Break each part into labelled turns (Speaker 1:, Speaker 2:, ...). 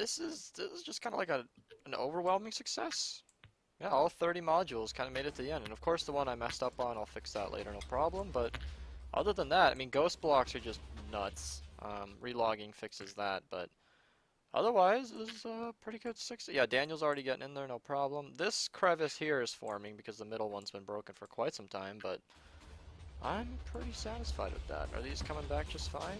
Speaker 1: this is just kind of like an overwhelming success. Yeah, all 30 modules kind of made it to the end. And of course the one I messed up on, I'll fix that later, no problem. But other than that, I mean, ghost blocks are just nuts. Relogging fixes that, but otherwise, this is a pretty good 60. Yeah, Daniel's already getting in there, no problem. This crevice here is forming because the middle one's been broken for quite some time, but I'm pretty satisfied with that. Are these coming back just fine?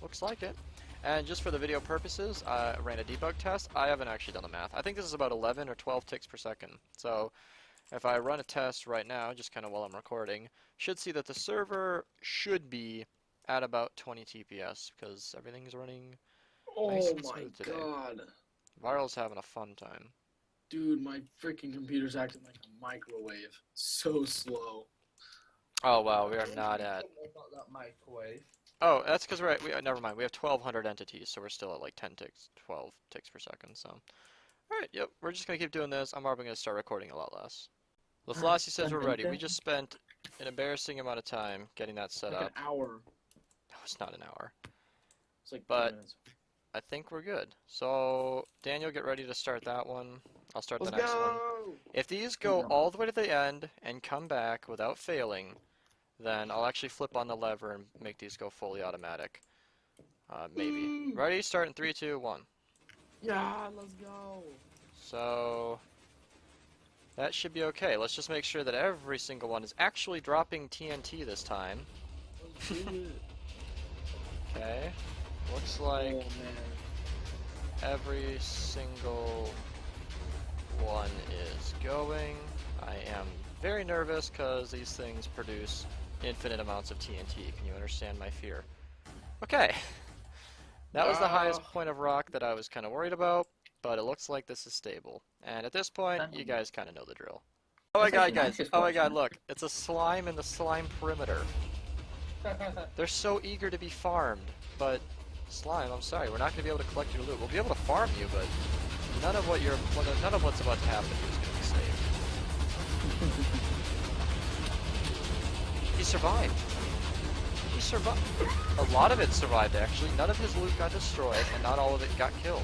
Speaker 1: Looks like it. And just for the video purposes, I ran a debug test. I haven't actually done the math. I think this is about 11 or 12 ticks per second. So if I run a test right now, just kind of while I'm recording, should see that the server should be at about 20 TPS because everything's running nice and smooth today.
Speaker 2: Oh my god.
Speaker 1: Viral's having a fun time.
Speaker 2: Dude, my freaking computer's acting like a microwave. So slow.
Speaker 1: Oh wow, we are not at...
Speaker 3: That microwave.
Speaker 1: Oh, that's because never mind. We have 1,200 entities, so we're still at like 10 ticks, 12 ticks per second. So, all right, yep. We're just gonna keep doing this. I'm probably gonna start recording a lot less. LaFlossie says we're ready. We just spent an embarrassing amount of time getting that set
Speaker 2: Like
Speaker 1: up.
Speaker 2: an hour.
Speaker 1: No, it's not an hour.
Speaker 2: It's like 2
Speaker 1: But
Speaker 2: minutes.
Speaker 1: I think we're good. So Daniel, get ready to start that one. I'll start the next one. If these go all the way to the end and come back without failing, then I'll actually flip on the lever and make these go fully automatic. Maybe. Ready? Start in 3, 2, 1.
Speaker 2: Yeah, let's go.
Speaker 1: So that should be okay. Let's just make sure that every single one is actually dropping TNT this time. Okay. Looks like every single one is going. I am very nervous because these things produce infinite amounts of TNT. Can you understand my fear? Okay. That was the highest point of rock that I was kind of worried about, but it looks like this is stable. And at this point, you guys kind of know the drill. Oh my god, guys. Oh my god, look. It's a slime in the slime perimeter. They're so eager to be farmed, but slime, I'm sorry, we're not going to be able to collect your loot. We'll be able to farm you, but none of what's about to happen here is going to be safe. He survived. He survived. A lot of it survived, actually. None of his loot got destroyed, and not all of it got killed.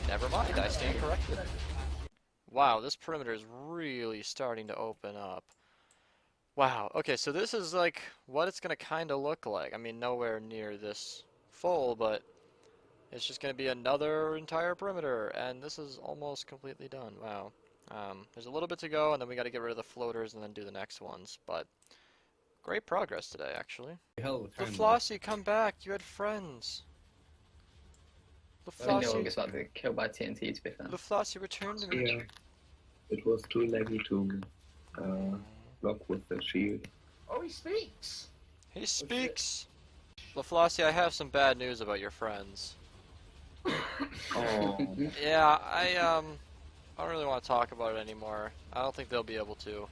Speaker 1: Never mind, I stand corrected. Wow, this perimeter is really starting to open up. Wow, okay, so this is like what it's going to kind of look like. I mean, nowhere near this full, but it's just going to be another entire perimeter, and this is almost completely done. Wow. There's a little bit to go, and then we got to get rid of the floaters and then do the next ones, but great progress today, actually. LaFlossie, come back. You had friends.
Speaker 4: I know I was about to get killed by TNT, to be fair.
Speaker 1: LaFlossie, return to me.
Speaker 5: Yeah, it was too laggy to block with the shield.
Speaker 3: Oh, he speaks!
Speaker 1: He speaks! LaFlossie, I have some bad news about your friends.
Speaker 5: Oh.
Speaker 1: Yeah, I don't really want to talk about it anymore. I don't think they'll be able to.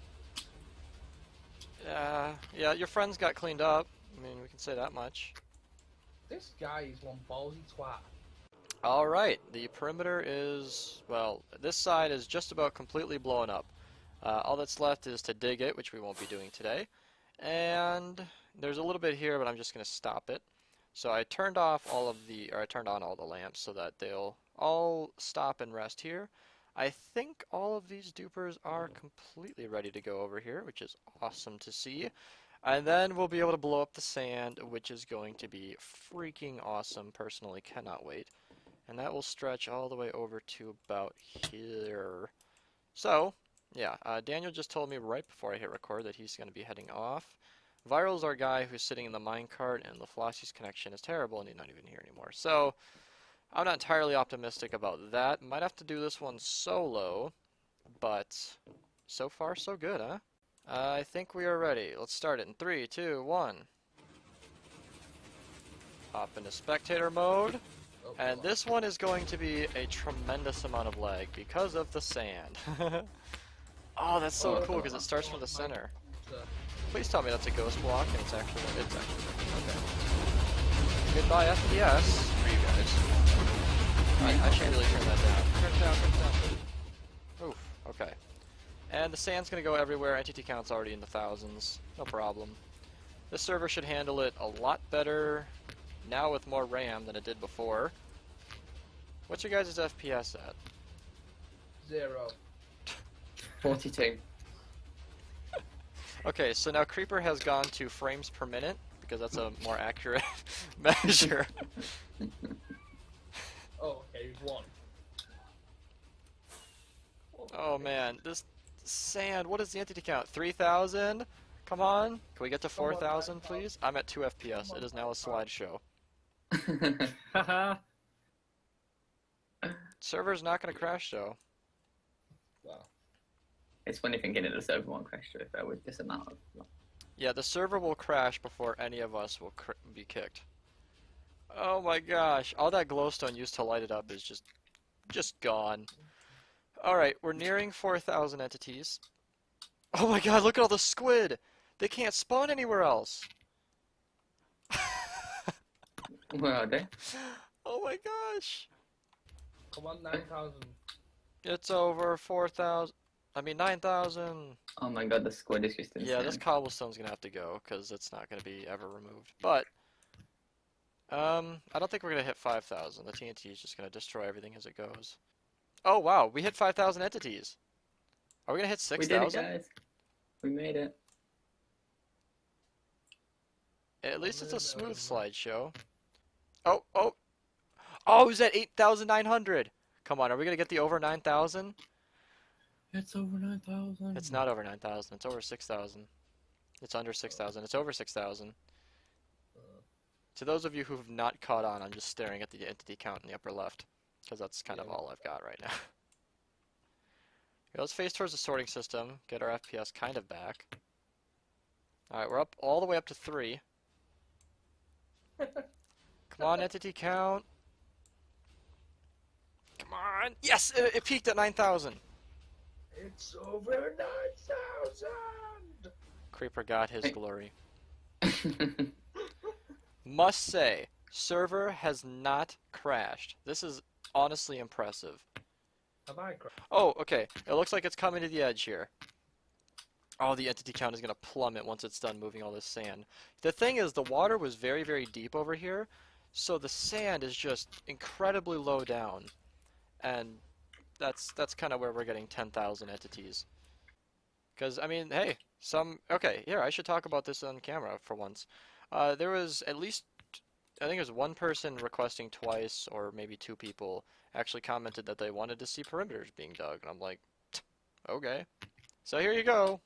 Speaker 1: Yeah, your friends got cleaned up. I mean, we can say that much.
Speaker 3: This guy is one ballsy twat.
Speaker 1: Alright, the perimeter is, well, this side is just about completely blown up. All that's left is to dig it, which we won't be doing today. And there's a little bit here, but I'm just going to stop it. So I turned off I turned on all the lamps so that they'll all stop and rest here. I think all of these dupers are completely ready to go over here, which is awesome to see. And then we'll be able to blow up the sand, which is going to be freaking awesome. Personally, cannot wait. And that will stretch all the way over to about here. So, yeah, Daniel just told me right before I hit record that he's going to be heading off. Viral's our guy who's sitting in the minecart, and LaFlossie's connection is terrible, and he's not even here anymore. So, I'm not entirely optimistic about that. Might have to do this one solo, but so far so good, huh? I think we are ready. Let's start it in 3, 2, 1. Hop into spectator mode. And this one is going to be a tremendous amount of lag because of the sand. Oh, that's so cool because it starts from the center. Please tell me that's a ghost block and it's actually okay. Goodbye FPS for you guys. I should really turn that down. Turn it down, turn it down. Oof, okay. And the sand's gonna go everywhere. Entity count's already in the thousands. No problem. This server should handle it a lot better now with more RAM than it did before. What's your guys' FPS at?
Speaker 3: 0.
Speaker 4: 42.
Speaker 1: Okay, so now Creeper has gone to frames per minute, because that's a more accurate measure.
Speaker 3: Oh, okay, 1.
Speaker 1: Oh man, this sand, what is the entity count? 3,000? Come on. Can we get to
Speaker 3: Come on,
Speaker 1: 4,000,
Speaker 3: 9,000.
Speaker 1: please? I'm at 2 FPS.
Speaker 3: Come on,
Speaker 1: It is now a
Speaker 3: 9,000.
Speaker 1: slideshow.
Speaker 5: Haha.
Speaker 1: Server's not going to crash, though.
Speaker 3: Well,
Speaker 4: It's funny thinking that the server won't crash if there was this amount of.
Speaker 1: Yeah, the server will crash before any of us will be kicked. Oh my gosh, all that glowstone used to light it up is just gone. Alright, we're nearing 4,000 entities. Oh my god, look at all the squid! They can't spawn anywhere else!
Speaker 4: Where are they?
Speaker 1: Oh my gosh!
Speaker 3: come on, 9,000.
Speaker 1: It's over 4,000. I mean 9,000.
Speaker 4: Oh my god, the squid is just insane.
Speaker 1: Yeah, this cobblestone's gonna have to go because it's not gonna be ever removed. But I don't think we're gonna hit 5,000. The TNT is just gonna destroy everything as it goes. Oh wow, we hit 5,000 entities. Are we gonna hit
Speaker 4: We did it,
Speaker 1: 6,000?
Speaker 4: guys. We made it.
Speaker 1: At least it's a smooth slideshow. Oh, oh, oh! It was at 8,900. Come on, are we gonna get the over 9,000?
Speaker 5: It's over 9,000.
Speaker 1: It's not over 9,000. It's over 6,000. It's under 6,000. It's over 6,000. To those of you who have not caught on, I'm just staring at the entity count in the upper left, because that's kind of all I've got right now. Okay, let's face towards the sorting system, get our FPS kind of back. Alright, we're up all the way up to 3. Come on, entity count. Come on. Yes, it peaked at 9,000.
Speaker 3: It's over 9,000!
Speaker 1: Creeper got his glory. Must say, server has not crashed. This is honestly impressive.
Speaker 3: Have I crashed?
Speaker 1: Oh, okay. It looks like it's coming to the edge here. Oh, the entity count is going to plummet once it's done moving all this sand. The thing is, the water was very, very deep over here, so the sand is just incredibly low down. And that's kind of where we're getting 10,000 entities. Because, I mean, hey, okay, here, I should talk about this on camera for once. There was at least, I think it was one person requesting twice, or maybe 2 people, actually commented that they wanted to see perimeters being dug. And I'm like, okay. So here you go.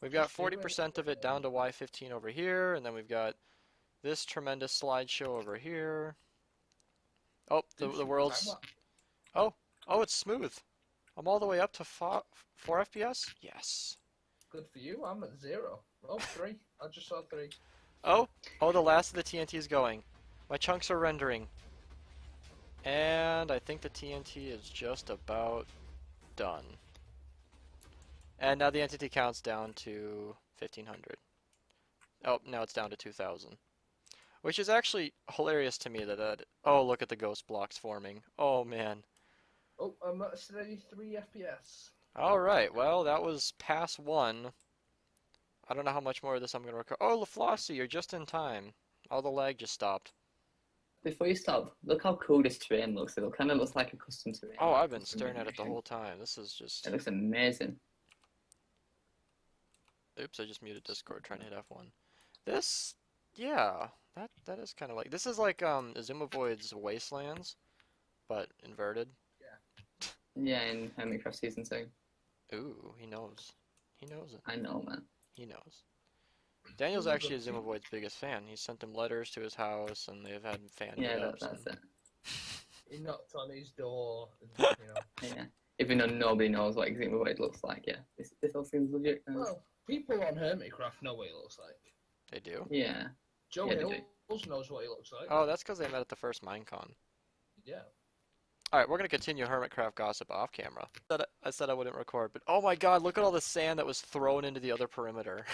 Speaker 1: We've got 40% of it down to Y15 over here, and then we've got this tremendous slideshow over here. Oh, the world's... Oh, it's smooth. I'm all the way up to 4 FPS? Yes.
Speaker 3: Good for you, I'm at 0. Oh, 3. I just saw 3.
Speaker 1: Oh, the last of the TNT is going. My chunks are rendering. And I think the TNT is just about done. And now the entity count's down to 1,500. Oh, now it's down to 2,000. Which is actually hilarious to me that oh, look at the ghost blocks forming. Oh, man.
Speaker 3: Oh, I'm at a steady 3 FPS.
Speaker 1: Alright, well, that was pass 1. I don't know how much more of this I'm going to record. Oh, LaFlossie, you're just in time. All the lag just stopped.
Speaker 4: Before you stop, look how cool this terrain looks. It kind of looks like a custom terrain.
Speaker 1: Oh, I've been staring at it the whole time. This is just...
Speaker 4: It looks amazing.
Speaker 1: Oops, I just muted Discord trying to hit F1. This, yeah, that is kind of like... This is like Azumovoid's Wastelands, but inverted.
Speaker 4: Yeah, in Hermitcraft Season 2.
Speaker 1: Ooh, he knows. He knows it.
Speaker 4: I know, man.
Speaker 1: He knows. Daniel's actually Azumovoid's biggest fan. He sent him letters to his house, and they've had fan meetups.
Speaker 4: That's it.
Speaker 3: He knocked on his door, and, you know.
Speaker 4: Yeah. Even though nobody knows what Xenovoid looks like, yeah. This all seems legit.
Speaker 3: Well, people on Hermitcraft know what he looks like.
Speaker 1: They do?
Speaker 4: Yeah.
Speaker 3: Joe
Speaker 4: Yeah, they do.
Speaker 3: Hills knows what he looks like.
Speaker 1: Oh, that's because they met at the first Minecon.
Speaker 3: Yeah.
Speaker 1: Alright, we're going to continue Hermitcraft gossip off camera. I said I wouldn't record, but oh my god, look at all the sand that was thrown into the other perimeter.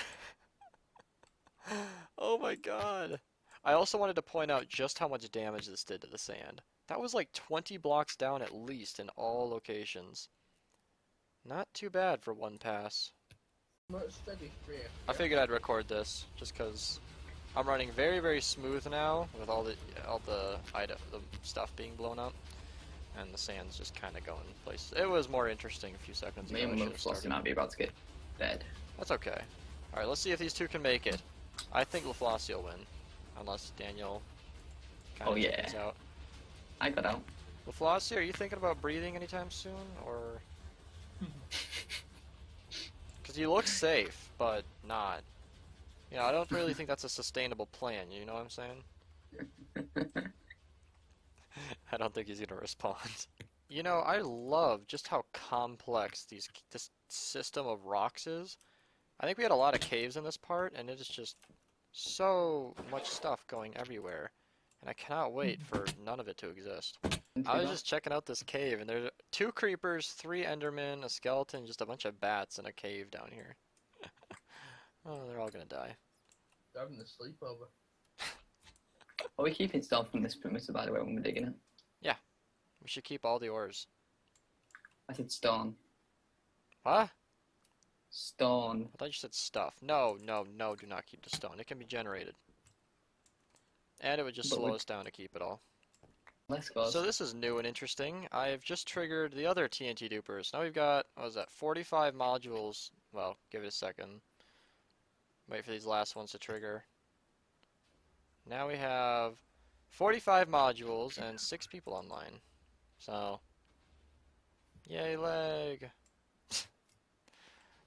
Speaker 1: Oh my god. I also wanted to point out just how much damage this did to the sand. That was like 20 blocks down at least in all locations. Not too bad for one pass.
Speaker 3: I'm at a steady 3 FPS.
Speaker 1: I figured I'd record this just because I'm running very, very smooth now with all the stuff being blown up. and the sand's just kind of going places. It was more interesting a few seconds ago.
Speaker 4: Me
Speaker 1: I
Speaker 4: and
Speaker 1: should have
Speaker 4: Flossie
Speaker 1: started.
Speaker 4: might be about to get dead.
Speaker 1: That's okay. Alright, let's see if these two can make it. I think LaFlossie will win. Unless Daniel kind of
Speaker 4: yeah.
Speaker 1: chickens out.
Speaker 4: I got out.
Speaker 1: LaFlossie, are you thinking about breathing anytime soon? Or... Because you look safe, but not. You know, I don't really think that's a sustainable plan, you know what I'm saying? I don't think he's gonna respond. You know, I love just how complex this system of rocks is. I think we had a lot of caves in this part, and it is just so much stuff going everywhere. And I cannot wait for none of it to exist. I was just checking out this cave, and there's 2 creepers, 3 endermen, a skeleton, just a bunch of bats in a cave down here. Oh, they're all gonna die.
Speaker 3: They're having a sleepover.
Speaker 4: Are we keeping stuff from this perimeter, by the way, when we're digging it?
Speaker 1: We should keep all the ores.
Speaker 4: I said stone.
Speaker 1: What?
Speaker 4: Stone.
Speaker 1: I thought you said stuff. No, no, no, do not keep the stone. It can be generated. And it would just
Speaker 4: But
Speaker 1: slow
Speaker 4: we-
Speaker 1: us down to keep it all.
Speaker 4: Let's go.
Speaker 1: So this is new and interesting. I've just triggered the other TNT dupers. Now we've got, what was that, 45 modules. Well, give it a second. Wait for these last ones to trigger. Now we have 45 modules and 6 people online. So, yay leg!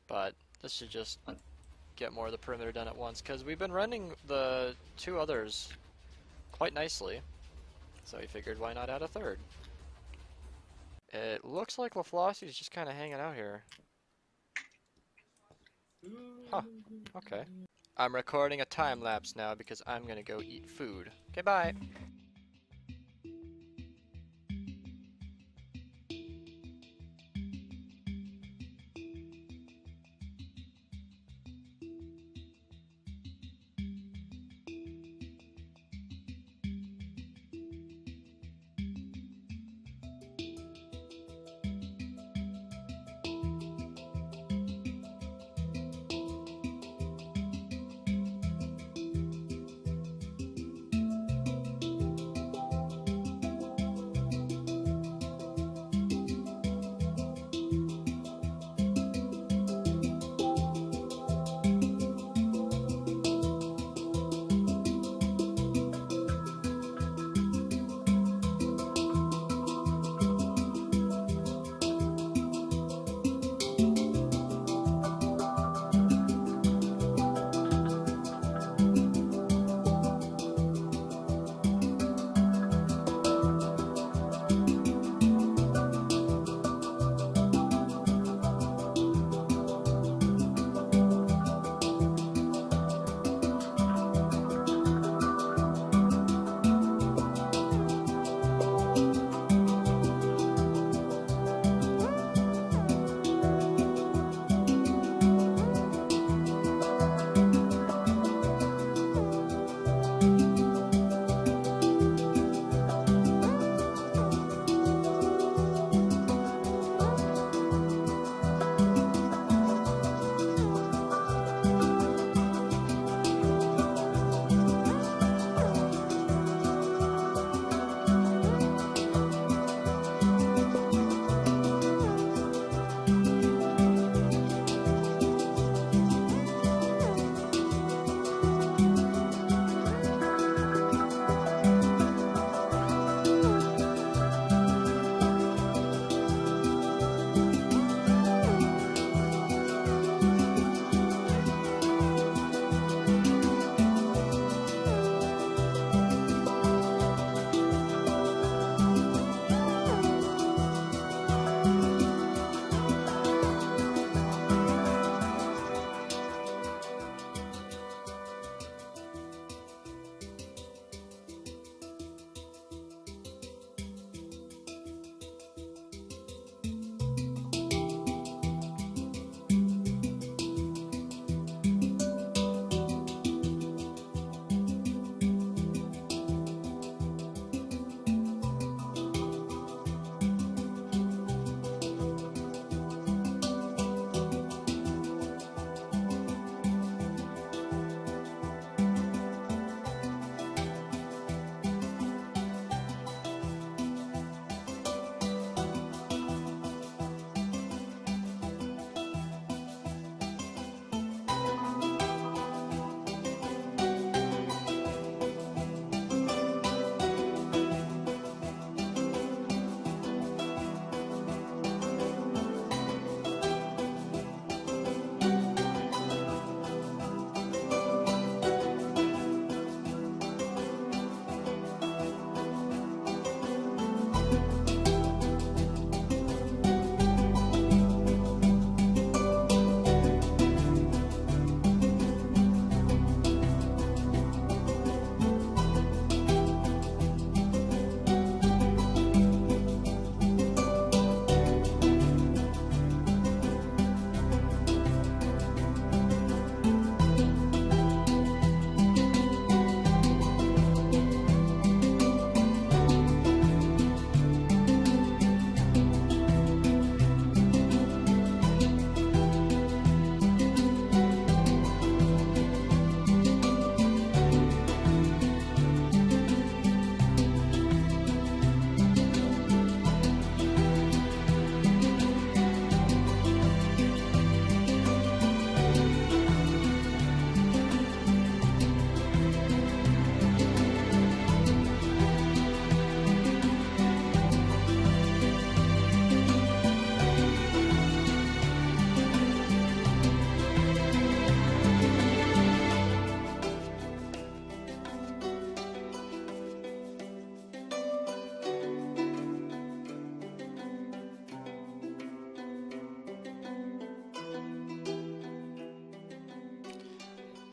Speaker 1: But this should just get more of the perimeter done at once, because we've been running the 2 others quite nicely. So we figured, why not add a 3rd? It looks like LaFlossie's just kind of hanging out here. Huh. Okay. I'm recording a time lapse now because I'm gonna go eat food. Okay, bye!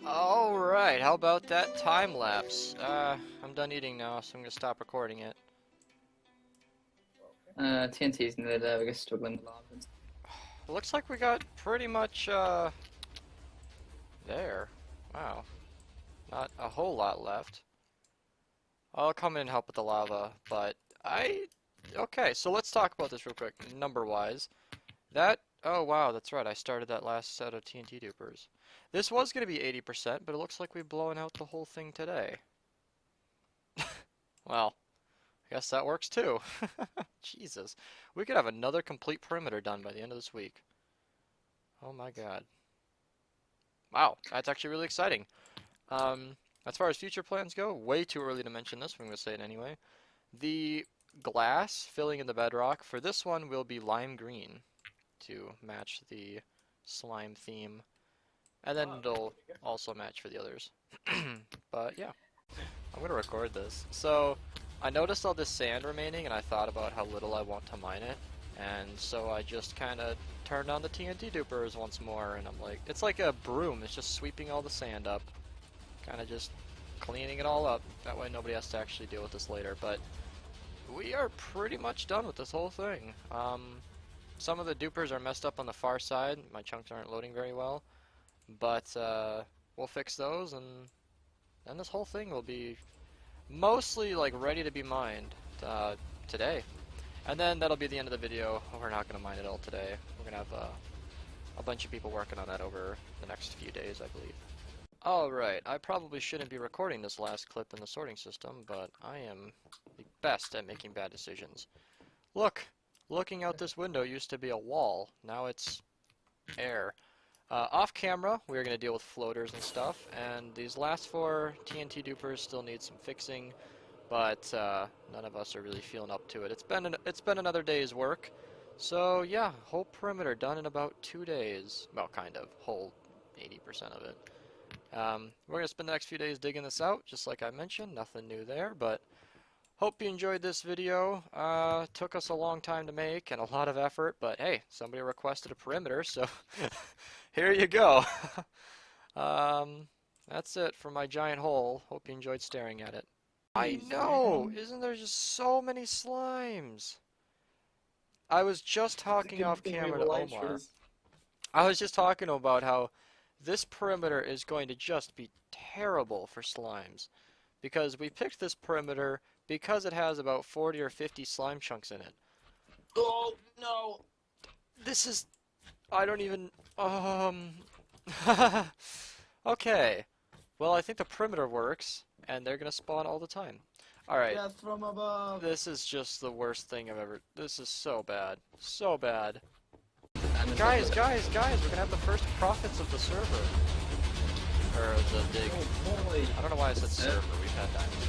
Speaker 1: Alright, how about that time lapse? I'm done eating now, so I'm gonna stop recording it.
Speaker 4: TNT's nearly there, we're just struggling with lava.
Speaker 1: Looks like we got pretty much, there. Wow. Not a whole lot left. I'll come in and help with the lava, but okay, so let's talk about this real quick, number-wise. Oh wow, that's right, I started that last set of TNT dupers. This was going to be 80%, but it looks like we've blown out the whole thing today. Well, I guess that works too. Jesus. We could have another complete perimeter done by the end of this week. Oh my god. Wow, that's actually really exciting. As far as future plans go, way too early to mention this, but I'm going to say it anyway. The glass filling in the bedrock for this one will be lime green to match the slime theme. And then it'll also match for the others. But yeah, I'm going to record this. So I noticed all this sand remaining and I thought about how little I want to mine it. And so I just kind of turned on the TNT dupers once more and I'm like, it's like a broom, it's just sweeping all the sand up. Kind of just cleaning it all up. That way nobody has to actually deal with this later. But we are pretty much done with this whole thing. Some of the dupers are messed up on the far side. My chunks aren't loading very well. But we'll fix those, and then this whole thing will be mostly like ready to be mined today. And then that'll be the end of the video. We're not going to mine it all today. We're going to have a bunch of people working on that over the next few days, I believe. Alright, I probably shouldn't be recording this last clip in the sorting system, but I am the best at making bad decisions. Look! Looking out this window used to be a wall. Now it's air. Off camera, we're going to deal with floaters and stuff, and these last 4 TNT dupers still need some fixing, but none of us are really feeling up to it. It's been another day's work, so yeah, whole perimeter done in about 2 days. Well, kind of, whole 80% of it. We're going to spend the next few days digging this out, just like I mentioned, nothing new there, but hope you enjoyed this video. Took us a long time to make and a lot of effort, but hey, somebody requested a perimeter, so here you go. That's it for my giant hole. Hope you enjoyed staring at it. I know! Isn't there just so many slimes? I was just talking off camera to Omar. I was just talking about how this perimeter is going to just be terrible for slimes. Because we picked this perimeter because it has about 40 or 50 slime chunks in it.
Speaker 2: Oh, no!
Speaker 1: This is... I don't even... Okay. Well, I think the perimeter works, and they're gonna spawn all the time. Alright.
Speaker 2: Death from above!
Speaker 1: This is just the worst thing I've ever... This is so bad. So bad. Guys, we're gonna have the first profits of the server. Or the dig.
Speaker 2: Oh, boy.
Speaker 1: I don't know why I said server, we've had diamonds.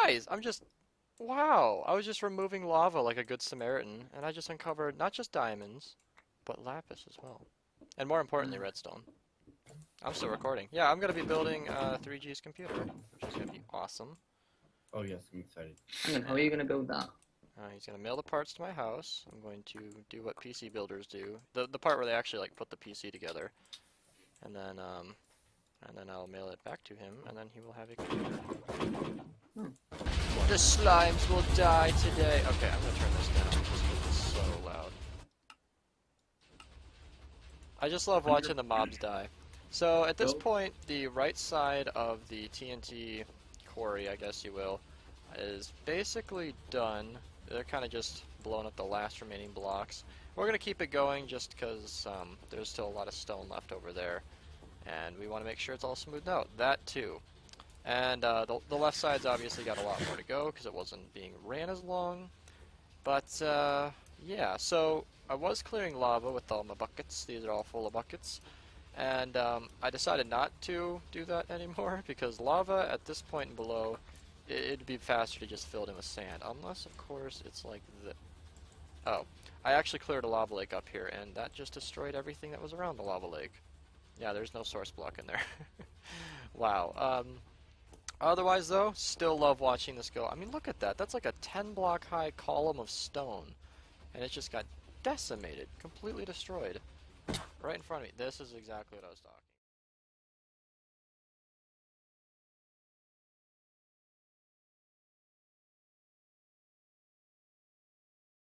Speaker 1: Guys, I'm just... Wow, I was just removing lava like a good Samaritan, and I just uncovered not just diamonds, but lapis as well. And more importantly, redstone. I'm still recording. Yeah, I'm gonna be building 3G's computer, which is gonna be awesome.
Speaker 6: Oh yes, I'm excited.
Speaker 4: Hang on, how are you gonna build that?
Speaker 1: He's gonna mail the parts to my house. I'm going to do what PC builders do, the part where they actually like put the PC together, and then I'll mail it back to him, and then he will have a computer. The slimes will die today. Okay, I'm gonna turn this down just because it's so loud. I just love watching the mobs die. So at this point, the right side of the TNT quarry, I guess you will, is basically done. They're kind of just blowing up the last remaining blocks. We're going to keep it going just because there's still a lot of stone left over there. And we want to make sure it's all smoothed out. That too. And the left side's obviously got a lot more to go because it wasn't being ran as long. But yeah, so I was clearing lava with all my buckets. These are all full of buckets. And I decided not to do that anymore because lava at this point and below, it'd be faster to just fill it in with sand. Unless, of course, it's like the... Oh, I actually cleared a lava lake up here, and that just destroyed everything that was around the lava lake. Yeah, there's no source block in there. Wow. Otherwise, though, still love watching this go. I mean, look at that. That's like a 10-block high column of stone. And it just got decimated, completely destroyed. Right in front of me. This is exactly what I was talking about.